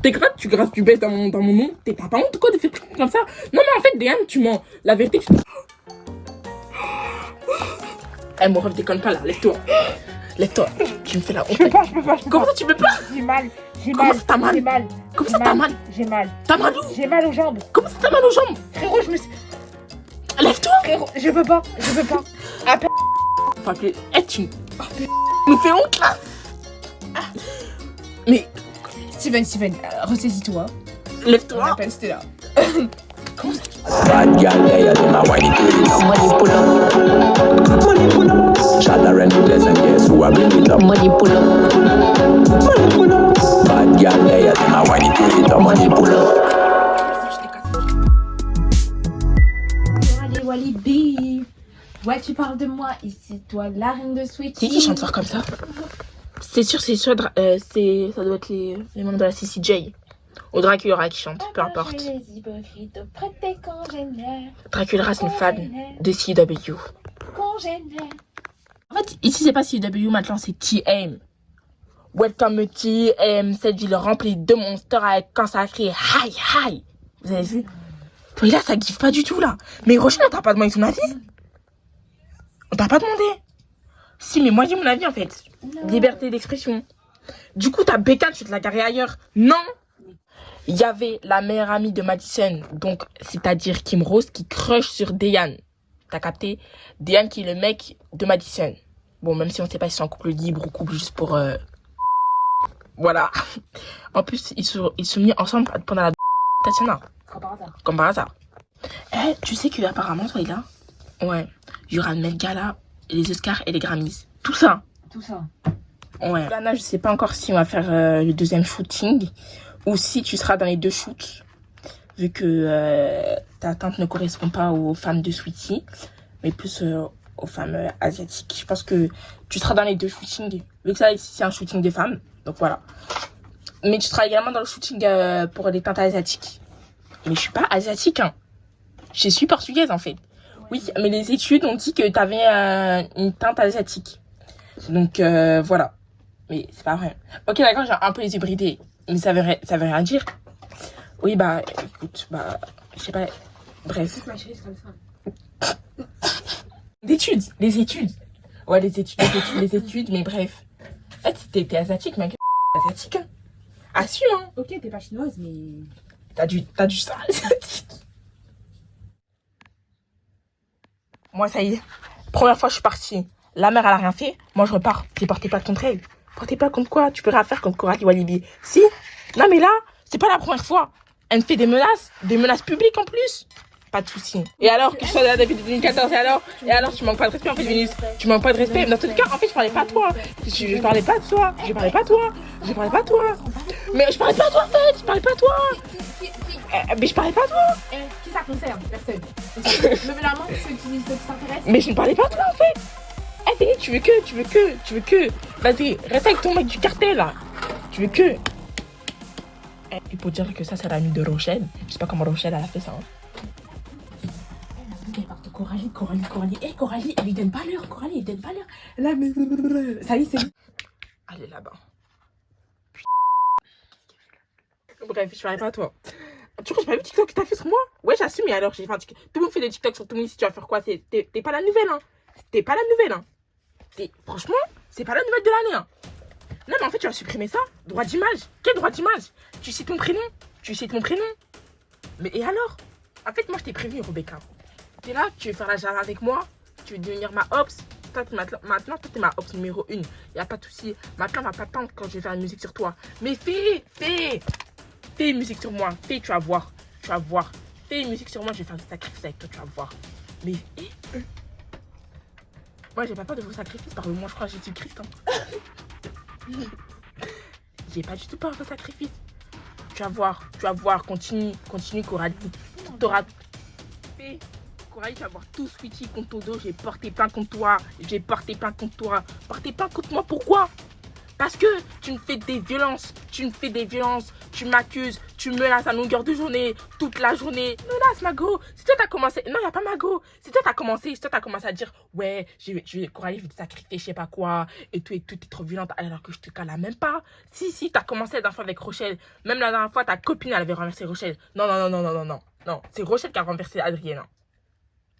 T'es grave, tu baisses dans mon nom. T'as pas honte ou quoi de faire des trucs comme ça? Non, mais en fait, Diane, tu mens. La vérité, tu... Eh, mon ref, déconne pas là, lève-toi. Lève-toi, tu me fais la honte. Je peux pas. Comment ça, tu peux pas? J'ai mal. Comment ça, t'as mal? J'ai mal. Comment ça, t'as mal? J'ai mal. T'as mal où? J'ai mal aux jambes. Comment ça, t'as mal aux jambes? Frérot, je me suis... Lève-toi. Frérot, je peux pas. Appelle. Faut appeler... Eh, tu nous fais honte là. Mais... Steven, ressaisis-toi. On Lève-toi. appelle Stella. Comment ça? Bad girl, they are them a whiny to it up. Money pull up. Money pull up. Shot around the place and guess who a bring it up. Money pull up. Money pull up. Bad girl, they are them a whiny to it up. Money pull up. Allez, Walibi. Ouais, tu parles de moi et c'est toi la reine de Sweetie. C'est qui chante fort comme ça? C'est sûr, ça doit être les membres de la CCJ. Ou Dracula qui chante, peu importe. Dracula, c'est une fan de CW. En fait, ici, c'est pas CW, maintenant, c'est TM. Welcome TM, cette ville remplie de monstres avec quand ça crie hi, hi. Vous avez vu? Toi, là, ça kiffe pas du tout, là. Mais Rochelle, on t'a pas demandé ton avis? On t'a pas demandé? Si, mais moi, j'ai mon avis, en fait. Non. Liberté d'expression. Du coup, ta bécane, tu te la garée ailleurs. Non! Il y avait la meilleure amie de Madison, donc c'est-à-dire Kim Rose, qui crush sur Diane. T'as capté? Diane qui est le mec de Madison. Bon, même si on sait pas si c'est un couple libre ou couple juste pour... Voilà. En plus, ils sont mis ensemble pendant la... Tatiana. Comme par hasard. Eh, tu sais qu'apparemment, toi, là, ouais, il y aura le Met Gala, les Oscars et les Grammys. Tout ça. Ouais. Lana, je sais pas encore si on va faire le deuxième shooting. Ou si tu seras dans les deux shoots, vu que ta tante ne correspond pas aux femmes de Sweetie, mais plus aux femmes asiatiques. Je pense que tu seras dans les deux shootings, vu que ça ici c'est un shooting de femmes, donc voilà. Mais tu seras également dans le shooting pour les tantes asiatiques. Mais je suis pas asiatique, hein. Je suis portugaise en fait. Oui, mais les études ont dit que tu avais une teinte asiatique. Donc voilà. Mais c'est pas vrai. Ok, d'accord, j'ai un peu les hybrider. Mais ça veut rien dire. Oui, bah, écoute, bah, je sais pas. Bref. Les études. Ouais, les études, mais bref. En fait, t'es asiatique, mec. Asiatique, hein. Assume, hein. Ok, t'es pas chinoise, mais... T'as du sang asiatique. Moi, ça y est. Première fois, je suis partie. La mère, elle a rien fait. Moi, je repars. J'ai porté plainte contre elle. Porté plainte contre quoi? Tu peux rien faire contre Coralie Walibi. Si? Non, mais là, c'est pas la première fois. Elle me fait des menaces publiques en plus. Pas de soucis. Et alors que je sois là depuis 2014, et alors tu manques pas de respect en fait, Vénus. Tu manques pas de respect. Dans tous les cas, en fait, je parlais pas à toi. Je parlais pas de toi. Je parlais pas à toi. Mais je parlais pas à toi en fait. Je parlais pas à toi. Mais je parlais pas à toi. Qui ça concerne? Personne. Levez la main, ceux qui s'intéressent. Mais je ne parlais pas à toi en fait. Eh, Vénus, tu veux que. Vas-y, reste avec ton mec du cartel là. Tu veux que. Il faut dire que ça, c'est l'amie de Rochelle. Je sais pas comment Rochelle elle a fait ça. Hein. Elle part de Coralie. Eh, Coralie, elle lui donne pas l'heure. Là, mais... Ça y est, c'est... Elle est là-bas. Bref, je parlais pas à toi. Tu crois que j'ai pas vu TikTok que t'as fait sur moi? Ouais, j'assume, mais alors, j'ai fait un TikTok. Tout le monde fait des TikTok sur tout le monde. Si tu vas faire quoi? T'es pas la nouvelle, hein. T'es pas la nouvelle, hein. Franchement, c'est pas la nouvelle de l'année, hein. Non, mais en fait, tu as supprimé ça. Droit d'image. Quel droit d'image? Tu cites mon prénom. Mais et alors? En fait, moi, je t'ai prévenu, Rebecca. T'es là, tu veux faire la jarre avec moi. Tu veux devenir ma ops. Maintenant, toi, t'es ma ops numéro 1. Y a pas de souci. Maintenant, on va pas attendre quand je vais faire une musique sur toi. Mais fais une musique sur moi. Tu vas voir. Fais une musique sur moi, je vais faire des sacrifices avec toi, tu vas voir. Mais, moi, j'ai pas peur de vos sacrifices, parce que moi, je crois à Jésus-Christ, hein. J'ai pas du tout peur de sacrifice. Tu vas voir, continue, Coralie. T'auras fait. Coralie, tu vas voir tout Sweetie contre ton dos. J'ai porté plainte contre toi. Porté plainte contre moi, pourquoi? Parce que tu me fais des violences, tu m'accuses, tu menaces à longueur de journée, toute la journée. Menace, Mago. C'est toi qui as commencé. Non, il n'y a pas Mago. C'est toi qui as commencé. C'est toi qui as commencé à dire, ouais, Coralie, je vais te sacrifier, je sais pas quoi. Et tout, t'es trop violente alors que je te cala même pas. Si, t'as commencé la dernière fois avec Rochelle. Même la dernière fois, ta copine, elle avait renversé Rochelle. Non. Non, c'est Rochelle qui a renversé Adrienne.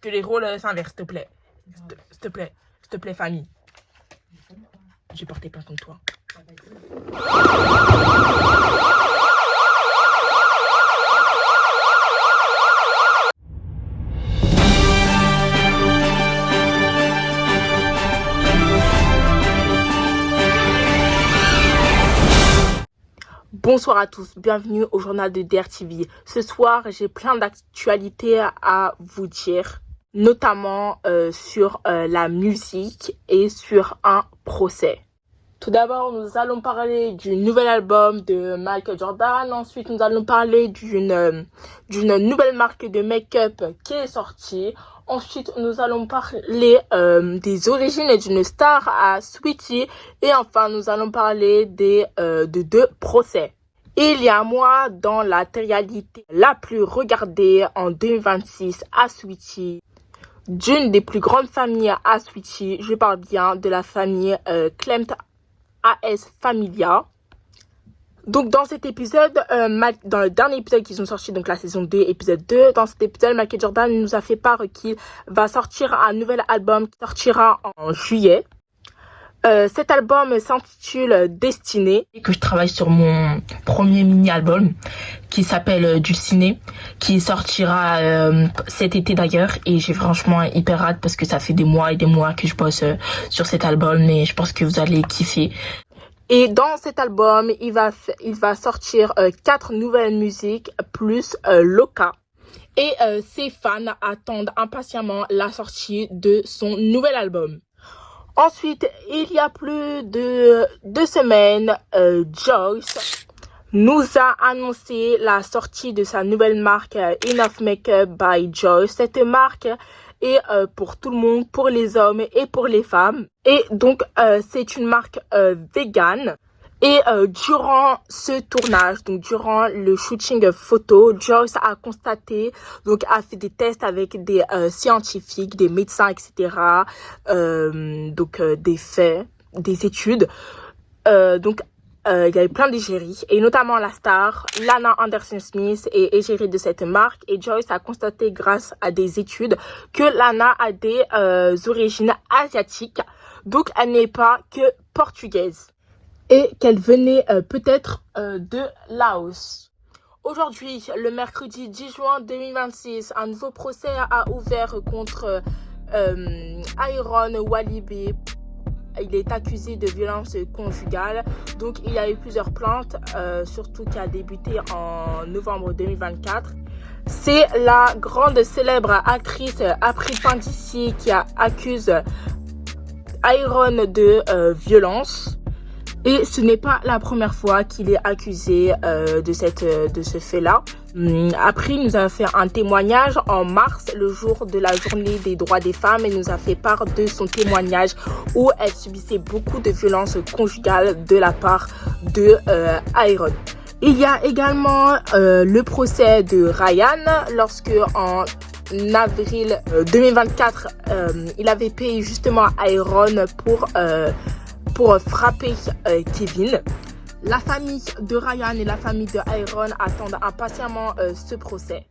Que les rôles s'inversent, s'il te plaît. S'il te plaît, famille. J'ai porté plainte contre toi. Bonsoir à tous, bienvenue au journal de DRTV. Ce soir, j'ai plein d'actualités à vous dire, notamment sur la musique et sur un procès. Tout d'abord, nous allons parler du nouvel album de Michael Jordan. Ensuite, nous allons parler d'une nouvelle marque de make-up qui est sortie. Ensuite, nous allons parler des origines d'une star à Saweetie. Et enfin, nous allons parler de deux procès. Il y a un mois, dans la télé-réalité la plus regardée en 2026 à Saweetie, d'une des plus grandes familles à Saweetie, je parle bien de la famille Clem AS Familia. Donc dans cet épisode, dans le dernier épisode qu'ils ont sorti, donc la saison 2, épisode 2, dans cet épisode, Michael Jordan nous a fait part qu'il va sortir un nouvel album qui sortira en juillet. Cet album s'intitule Destinée et que je travaille sur mon premier mini-album qui s'appelle Du Ciné, qui sortira cet été d'ailleurs, et j'ai franchement hyper hâte parce que ça fait des mois et des mois que je bosse sur cet album et je pense que vous allez kiffer. Et dans cet album, il va sortir 4 nouvelles musiques plus Loca. Et ses fans attendent impatiemment la sortie de son nouvel album. Ensuite, il y a plus de 2 semaines, Joyce nous a annoncé la sortie de sa nouvelle marque Enough Makeup by Joyce. Cette marque est pour tout le monde, pour les hommes et pour les femmes. Et donc, c'est une marque vegan. Et durant ce tournage, donc durant le shooting photo, Joyce a constaté, donc a fait des tests avec des scientifiques, des médecins, etc. Des faits, des études. Il y avait plein d'égéries, et notamment la star Lana Anderson-Smith est égérie de cette marque. Et Joyce a constaté grâce à des études que Lana a des origines asiatiques, donc elle n'est pas que portugaise. Et qu'elle venait peut-être de Laos. Aujourd'hui, le mercredi 10 juin 2026, un nouveau procès a ouvert contre Iron Walibi. Il est accusé de violence conjugale. Donc, il y a eu plusieurs plaintes, surtout qui a débuté en novembre 2024. C'est la grande célèbre actrice April Pandisi qui accuse Iron de violence. Et ce n'est pas la première fois qu'il est accusé de ce fait-là. April nous a fait un témoignage en mars, le jour de la journée des droits des femmes, et nous a fait part de son témoignage où elle subissait beaucoup de violences conjugales de la part de Iron. Il y a également le procès de Ryan, lorsque en avril 2024, il avait payé justement Iron pour frapper Kevin. La famille de Ryan et la famille de Iron attendent impatiemment ce procès.